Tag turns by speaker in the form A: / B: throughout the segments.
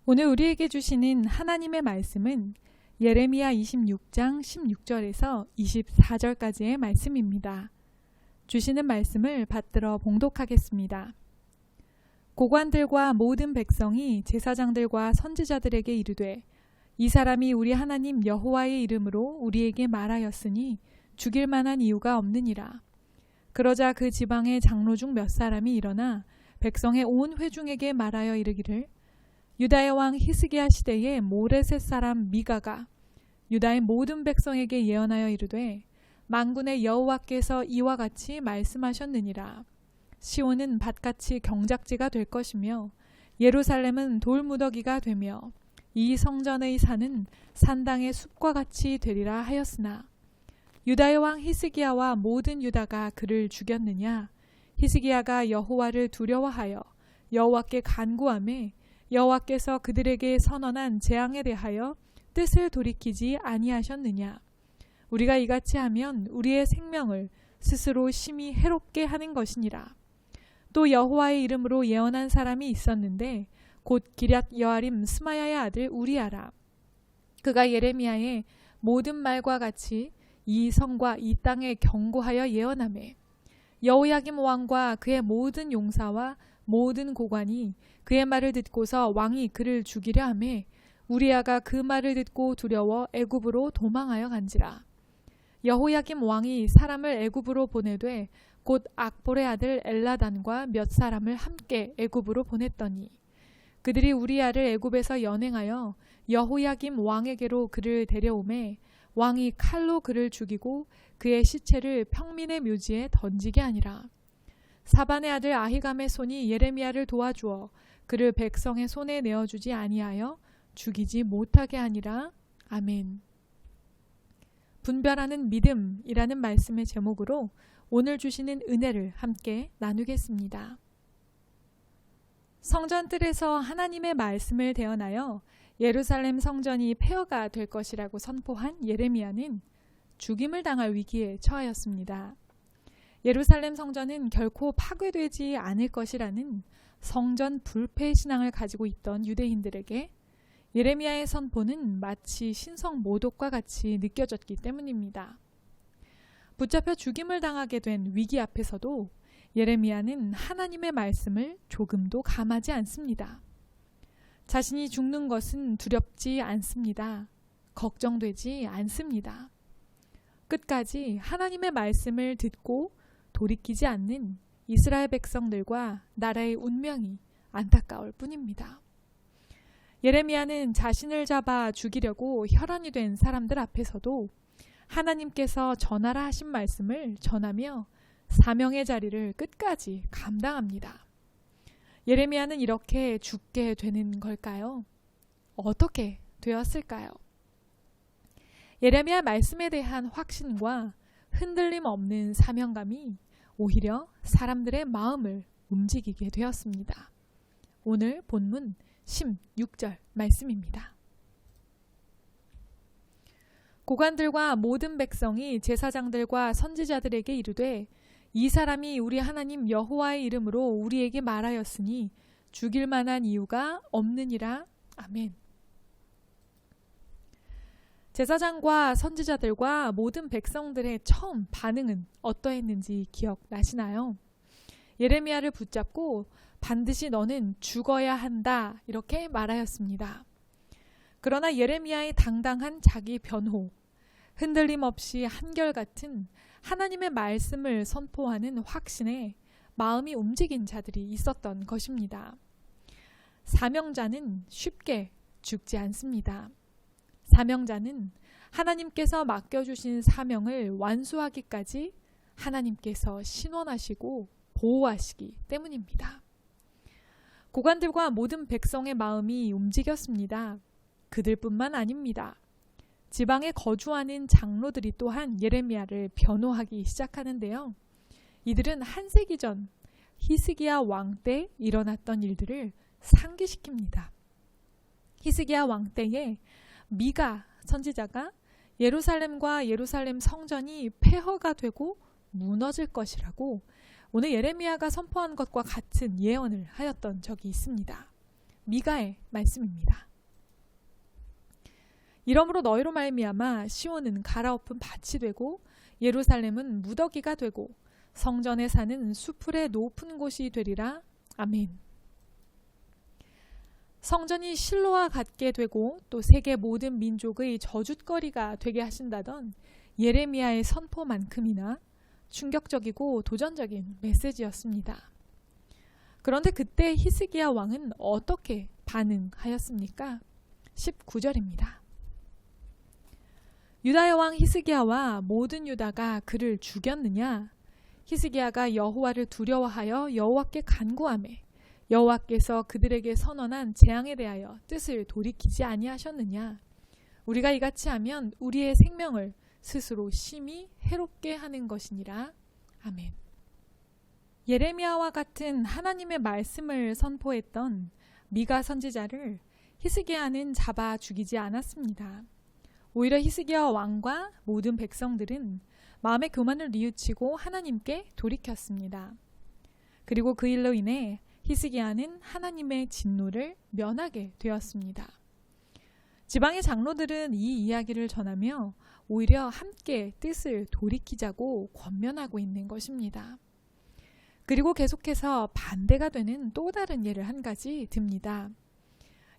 A: 오늘 우리에게 주시는 하나님의 말씀은 예레미야 26장 16절에서 24절까지의 말씀입니다. 주시는 말씀을 받들어 봉독하겠습니다. 고관들과 모든 백성이 제사장들과 선지자들에게 이르되 이 사람이 우리 하나님 여호와의 이름으로 우리에게 말하였으니 죽일 만한 이유가 없느니라. 그러자 그 지방의 장로 중 몇 사람이 일어나 백성의 온 회중에게 말하여 이르기를 유다의 왕 히스기야 시대에 모레셋 사람 미가가 유다의 모든 백성에게 예언하여 이르되 만군의 여호와께서 이와 같이 말씀하셨느니라. 시온은 밭같이 경작지가 될 것이며 예루살렘은 돌무더기가 되며 이 성전의 산은 산당의 숲과 같이 되리라 하였으나 유다의 왕 히스기야와 모든 유다가 그를 죽였느냐. 히스기야가 여호와를 두려워하여 여호와께 간구하매 여호와께서 그들에게 선언한 재앙에 대하여 뜻을 돌이키지 아니하셨느냐. 우리가 이같이 하면 우리의 생명을 스스로 심히 해롭게 하는 것이니라. 또 여호와의 이름으로 예언한 사람이 있었는데 곧 기럇 여아림 스마야의 아들 우리아라. 그가 예레미야의 모든 말과 같이 이 성과 이 땅에 경고하여 예언하매 여호야김 왕과 그의 모든 용사와 모든 고관이 그의 말을 듣고서 왕이 그를 죽이려 하매 우리아가 그 말을 듣고 두려워 애굽으로 도망하여 간지라. 여호야김 왕이 사람을 애굽으로 보내되 곧 악볼의 아들 엘라단과 몇 사람을 함께 애굽으로 보냈더니 그들이 우리아를 애굽에서 연행하여 여호야김 왕에게로 그를 데려오매 왕이 칼로 그를 죽이고 그의 시체를 평민의 묘지에 던지게 하니라. 사반의 아들 아히감의 손이 예레미야를 도와주어 그를 백성의 손에 내어주지 아니하여 죽이지 못하게 하니라. 아멘. 분별하는 믿음이라는 말씀의 제목으로 오늘 주시는 은혜를 함께 나누겠습니다. 성전뜰에서 하나님의 말씀을 대언하여 예루살렘 성전이 폐허가 될 것이라고 선포한 예레미야는 죽임을 당할 위기에 처하였습니다. 예루살렘 성전은 결코 파괴되지 않을 것이라는 성전 불패 신앙을 가지고 있던 유대인들에게 예레미야의 선포는 마치 신성 모독과 같이 느껴졌기 때문입니다. 붙잡혀 죽임을 당하게 된 위기 앞에서도 예레미야는 하나님의 말씀을 조금도 감하지 않습니다. 자신이 죽는 것은 두렵지 않습니다. 걱정되지 않습니다. 끝까지 하나님의 말씀을 듣고 돌이키지 않는 이스라엘 백성들과 나라의 운명이 안타까울 뿐입니다. 예레미야는 자신을 잡아 죽이려고 혈안이 된 사람들 앞에서도 하나님께서 전하라 하신 말씀을 전하며 사명의 자리를 끝까지 감당합니다. 예레미야는 이렇게 죽게 되는 걸까요? 어떻게 되었을까요? 예레미야 말씀에 대한 확신과 흔들림 없는 사명감이 오히려 사람들의 마음을 움직이게 되었습니다. 오늘 본문 16절 말씀입니다. 고관들과 모든 백성이 제사장들과 선지자들에게 이르되 이 사람이 우리 하나님 여호와의 이름으로 우리에게 말하였으니 죽일 만한 이유가 없느니라. 아멘. 제사장과 선지자들과 모든 백성들의 처음 반응은 어떠했는지 기억나시나요? 예레미야를 붙잡고 반드시 너는 죽어야 한다 이렇게 말하였습니다. 그러나 예레미야의 당당한 자기 변호, 흔들림 없이 한결같은 하나님의 말씀을 선포하는 확신에 마음이 움직인 자들이 있었던 것입니다. 사명자는 쉽게 죽지 않습니다. 사명자는 하나님께서 맡겨주신 사명을 완수하기까지 하나님께서 신원하시고 보호하시기 때문입니다. 고관들과 모든 백성의 마음이 움직였습니다. 그들뿐만 아닙니다. 지방에 거주하는 장로들이 또한 예레미야를 변호하기 시작하는데요. 이들은 한 세기 전 히스기야 왕 때 일어났던 일들을 상기시킵니다. 히스기야 왕 때에 미가 선지자가 예루살렘과 예루살렘 성전이 폐허가 되고 무너질 것이라고 오늘 예레미야가 선포한 것과 같은 예언을 하였던 적이 있습니다. 미가의 말씀입니다. 이러므로 너희로 말미암아 시온은 갈아엎은 밭이 되고 예루살렘은 무더기가 되고 성전에 사는 수풀의 높은 곳이 되리라. 아멘. 성전이 실로와 같게 되고 또 세계 모든 민족의 저주거리가 되게 하신다던 예레미야의 선포만큼이나 충격적이고 도전적인 메시지였습니다. 그런데 그때 히스기야 왕은 어떻게 반응하였습니까? 19절입니다. 유다의 왕 히스기야와 모든 유다가 그를 죽였느냐? 히스기야가 여호와를 두려워하여 여호와께 간구하매 여호와께서 그들에게 선언한 재앙에 대하여 뜻을 돌이키지 아니하셨느냐? 우리가 이같이 하면 우리의 생명을 스스로 심히 해롭게 하는 것이니라. 아멘. 예레미야와 같은 하나님의 말씀을 선포했던 미가 선지자를 히스기야는 잡아 죽이지 않았습니다. 오히려 히스기야 왕과 모든 백성들은 마음의 교만을 뉘우치고 하나님께 돌이켰습니다. 그리고 그 일로 인해 히스기야는 하나님의 진노를 면하게 되었습니다. 지방의 장로들은 이 이야기를 전하며 오히려 함께 뜻을 돌이키자고 권면하고 있는 것입니다. 그리고 계속해서 반대가 되는 또 다른 예를 한 가지 듭니다.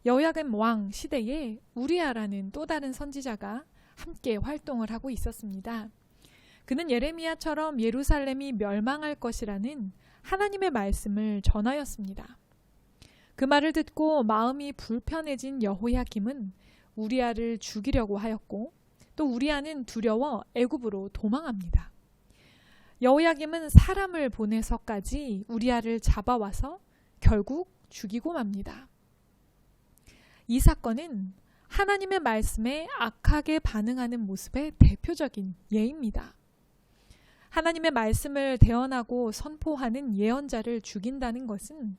A: 여호야김 왕 시대에 우리야라는 또 다른 선지자가 함께 활동을 하고 있었습니다. 그는 예레미야처럼 예루살렘이 멸망할 것이라는 하나님의 말씀을 전하였습니다. 그 말을 듣고 마음이 불편해진 여호야김은 우리야를 죽이려고 하였고 또 우리야는 두려워 애굽으로 도망합니다. 여호야김은 사람을 보내서까지 우리야를 잡아와서 결국 죽이고 맙니다. 이 사건은 하나님의 말씀에 악하게 반응하는 모습의 대표적인 예입니다. 하나님의 말씀을 대언하고 선포하는 예언자를 죽인다는 것은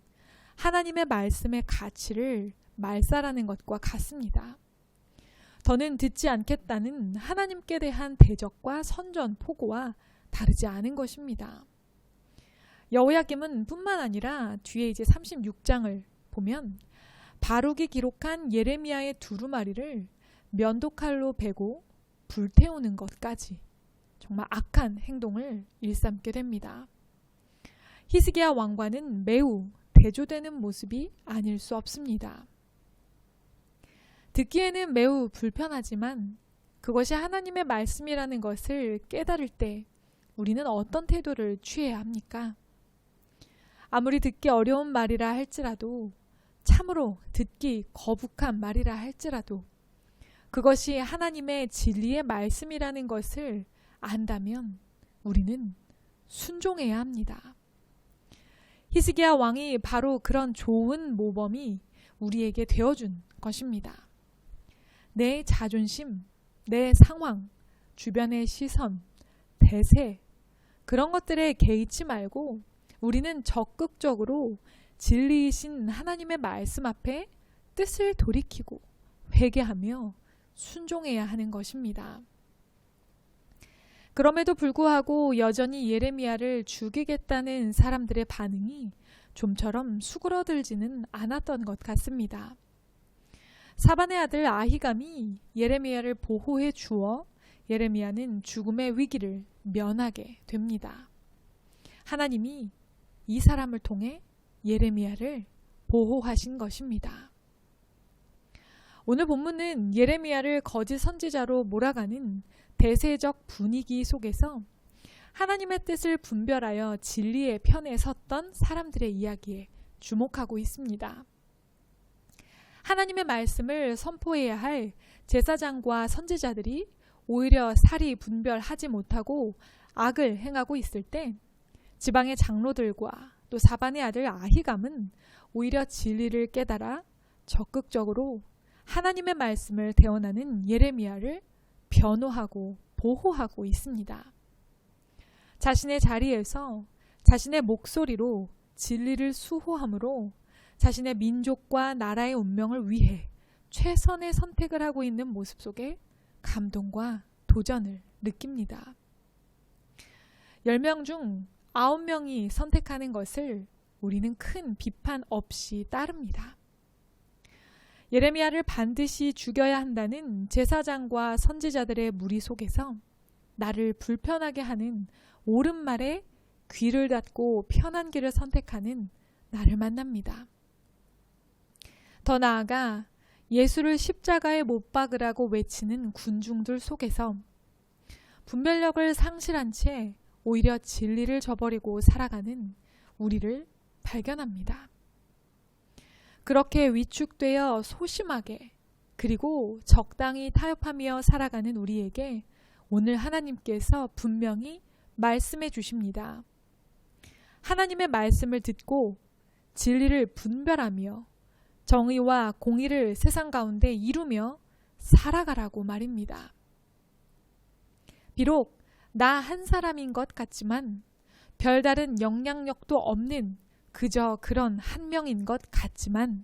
A: 하나님의 말씀의 가치를 말살하는 것과 같습니다. 더는 듣지 않겠다는 하나님께 대한 대적과 선전포고와 다르지 않은 것입니다. 여호야김은 뿐만 아니라 뒤에 이제 36장을 보면 바룩이 기록한 예레미야의 두루마리를 면도칼로 베고 불태우는 것까지 정말 악한 행동을 일삼게 됩니다. 히스기야 왕과는 매우 대조되는 모습이 아닐 수 없습니다. 듣기에는 매우 불편하지만 그것이 하나님의 말씀이라는 것을 깨달을 때 우리는 어떤 태도를 취해야 합니까? 아무리 듣기 어려운 말이라 할지라도 참으로 듣기 거북한 말이라 할지라도 그것이 하나님의 진리의 말씀이라는 것을 안다면 우리는 순종해야 합니다. 히스기야 왕이 바로 그런 좋은 모범이 우리에게 되어준 것입니다. 내 자존심, 내 상황, 주변의 시선, 대세 그런 것들에 개의치 말고 우리는 적극적으로 진리이신 하나님의 말씀 앞에 뜻을 돌이키고 회개하며 순종해야 하는 것입니다. 그럼에도 불구하고 여전히 예레미야를 죽이겠다는 사람들의 반응이 좀처럼 수그러들지는 않았던 것 같습니다. 사반의 아들 아히감이 예레미야를 보호해 주어 예레미야는 죽음의 위기를 면하게 됩니다. 하나님이 이 사람을 통해 예레미야를 보호하신 것입니다. 오늘 본문은 예레미야를 거짓 선지자로 몰아가는 대세적 분위기 속에서 하나님의 뜻을 분별하여 진리의 편에 섰던 사람들의 이야기에 주목하고 있습니다. 하나님의 말씀을 선포해야 할 제사장과 선지자들이 오히려 사리 분별하지 못하고 악을 행하고 있을 때 지방의 장로들과 또 사반의 아들 아히감은 오히려 진리를 깨달아 적극적으로 하나님의 말씀을 대언하는 예레미야를 변호하고 보호하고 있습니다. 자신의 자리에서 자신의 목소리로 진리를 수호함으로 자신의 민족과 나라의 운명을 위해 최선의 선택을 하고 있는 모습 속에 감동과 도전을 느낍니다. 10명 중 9명이 선택하는 것을 우리는 큰 비판 없이 따릅니다. 예레미야를 반드시 죽여야 한다는 제사장과 선지자들의 무리 속에서 나를 불편하게 하는 옳은 말에 귀를 닫고 편한 길을 선택하는 나를 만납니다. 더 나아가 예수를 십자가에 못 박으라고 외치는 군중들 속에서 분별력을 상실한 채 오히려 진리를 저버리고 살아가는 우리를 발견합니다. 그렇게 위축되어 소심하게 그리고 적당히 타협하며 살아가는 우리에게 오늘 하나님께서 분명히 말씀해 주십니다. 하나님의 말씀을 듣고 진리를 분별하며 정의와 공의를 세상 가운데 이루며 살아가라고 말입니다. 비록 나 한 사람인 것 같지만 별다른 영향력도 없는 그저 그런 한 명인 것 같지만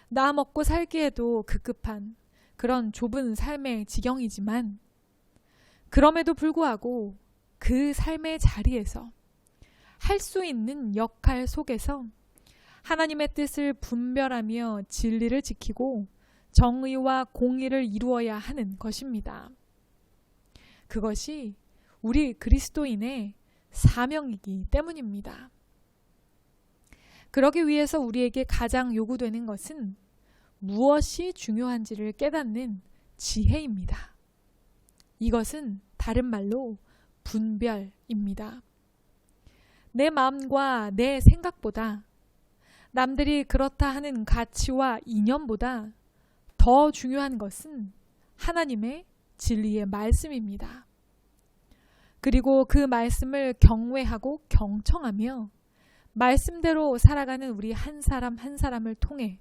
A: 나 먹고 살기에도 급급한 그런 좁은 삶의 지경이지만 그럼에도 불구하고 그 삶의 자리에서 할 수 있는 역할 속에서 하나님의 뜻을 분별하며 진리를 지키고 정의와 공의를 이루어야 하는 것입니다. 그것이 우리 그리스도인의 사명이기 때문입니다. 그러기 위해서 우리에게 가장 요구되는 것은 무엇이 중요한지를 깨닫는 지혜입니다. 이것은 다른 말로 분별입니다. 내 마음과 내 생각보다 남들이 그렇다 하는 가치와 이념보다 더 중요한 것은 하나님의 진리의 말씀입니다. 그리고 그 말씀을 경외하고 경청하며 말씀대로 살아가는 우리 한 사람 한 사람을 통해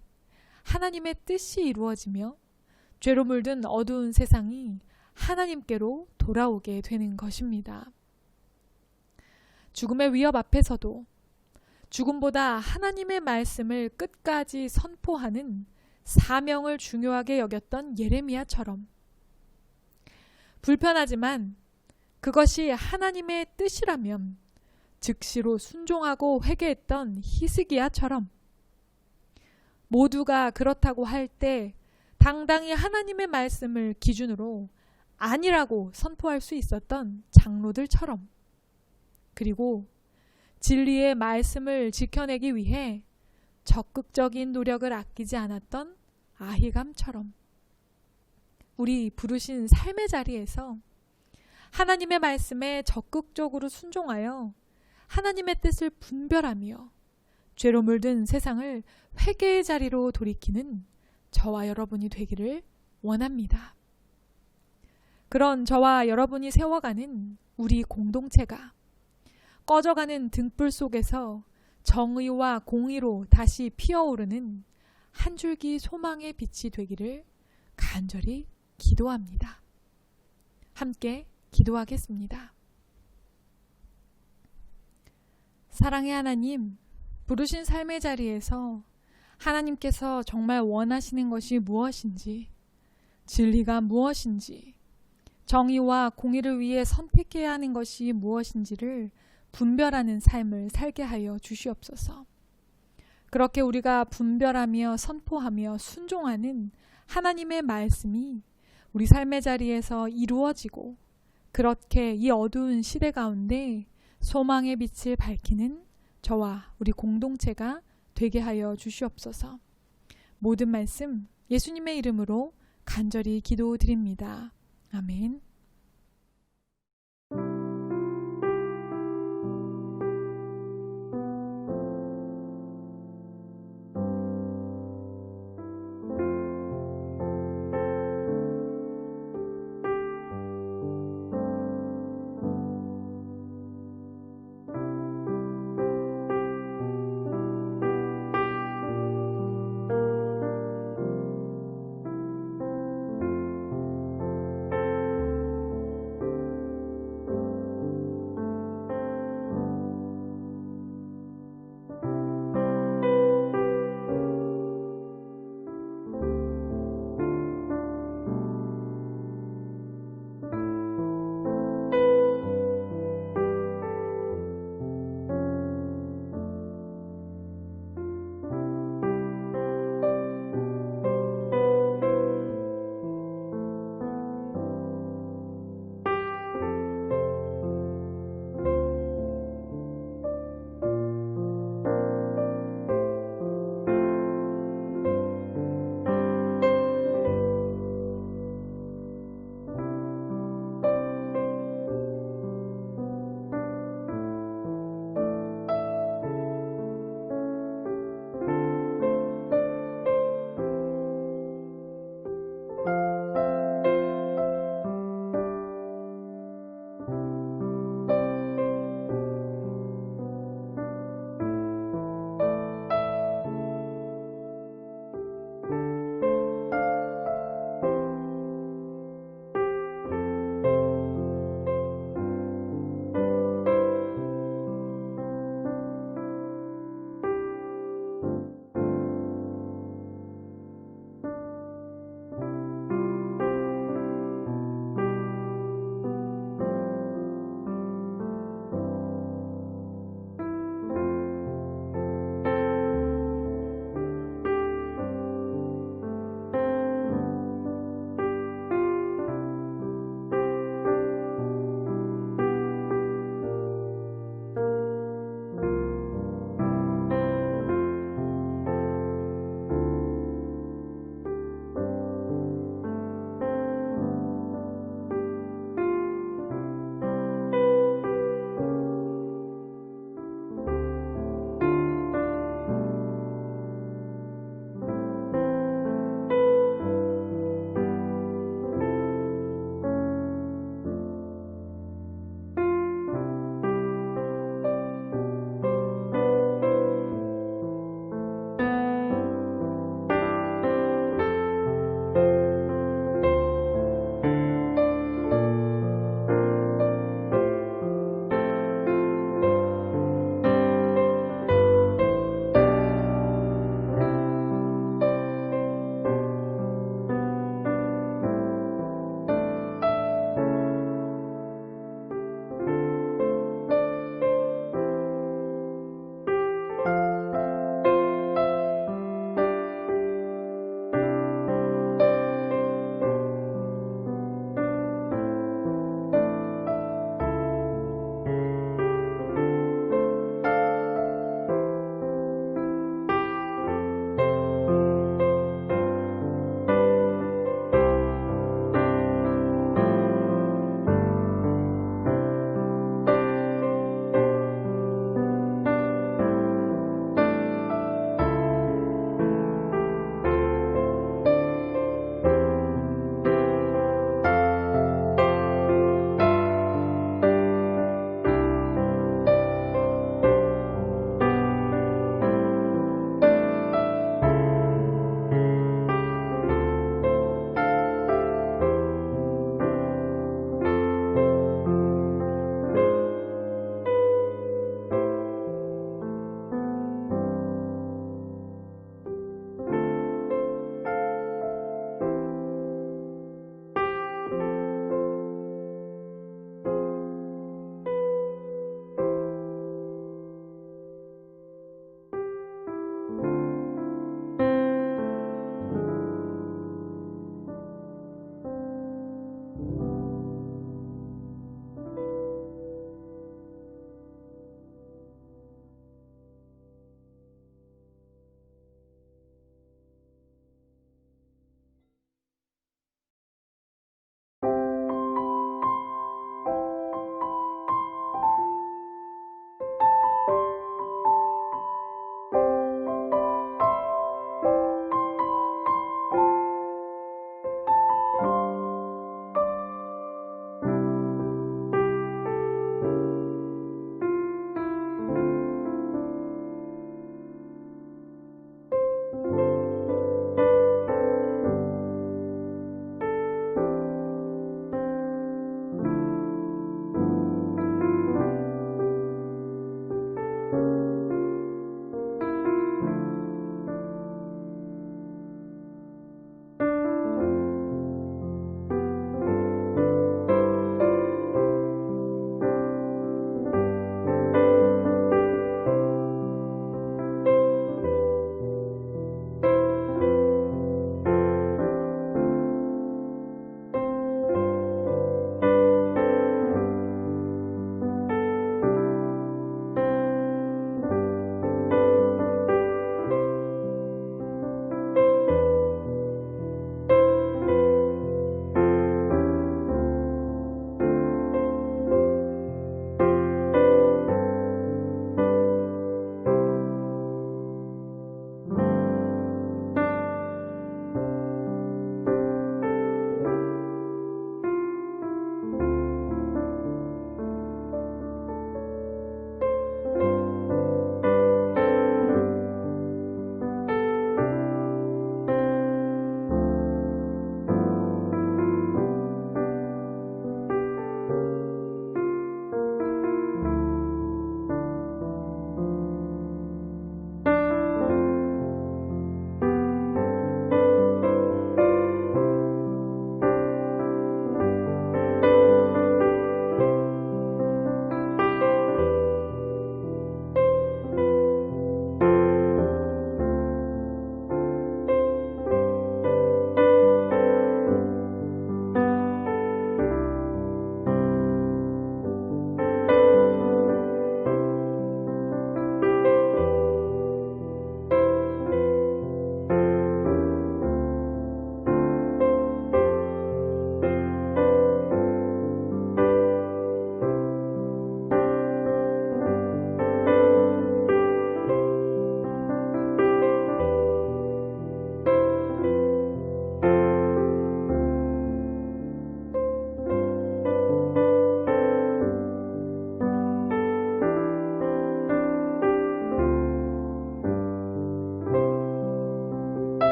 A: 하나님의 뜻이 이루어지며 죄로 물든 어두운 세상이 하나님께로 돌아오게 되는 것입니다. 죽음의 위협 앞에서도 죽음보다 하나님의 말씀을 끝까지 선포하는 사명을 중요하게 여겼던 예레미야처럼 불편하지만 그것이 하나님의 뜻이라면 즉시로 순종하고 회개했던 히스기야처럼 모두가 그렇다고 할 때 당당히 하나님의 말씀을 기준으로 아니라고 선포할 수 있었던 장로들처럼 그리고 진리의 말씀을 지켜내기 위해 적극적인 노력을 아끼지 않았던 아히감처럼 우리 부르신 삶의 자리에서 하나님의 말씀에 적극적으로 순종하여 하나님의 뜻을 분별하며 죄로 물든 세상을 회개의 자리로 돌이키는 저와 여러분이 되기를 원합니다. 그런 저와 여러분이 세워가는 우리 공동체가 꺼져가는 등불 속에서 정의와 공의로 다시 피어오르는 한 줄기 소망의 빛이 되기를 간절히 기도합니다. 함께 기도하겠습니다. 사랑의 하나님, 부르신 삶의 자리에서 하나님께서 정말 원하시는 것이 무엇인지, 진리가 무엇인지, 정의와 공의를 위해 선택해야 하는 것이 무엇인지를 분별하는 삶을 살게 하여 주시옵소서. 그렇게 우리가 분별하며 선포하며 순종하는 하나님의 말씀이 우리 삶의 자리에서 이루어지고 그렇게 이 어두운 시대 가운데 소망의 빛을 밝히는 저와 우리 공동체가 되게 하여 주시옵소서. 모든 말씀 예수님의 이름으로 간절히 기도드립니다. 아멘.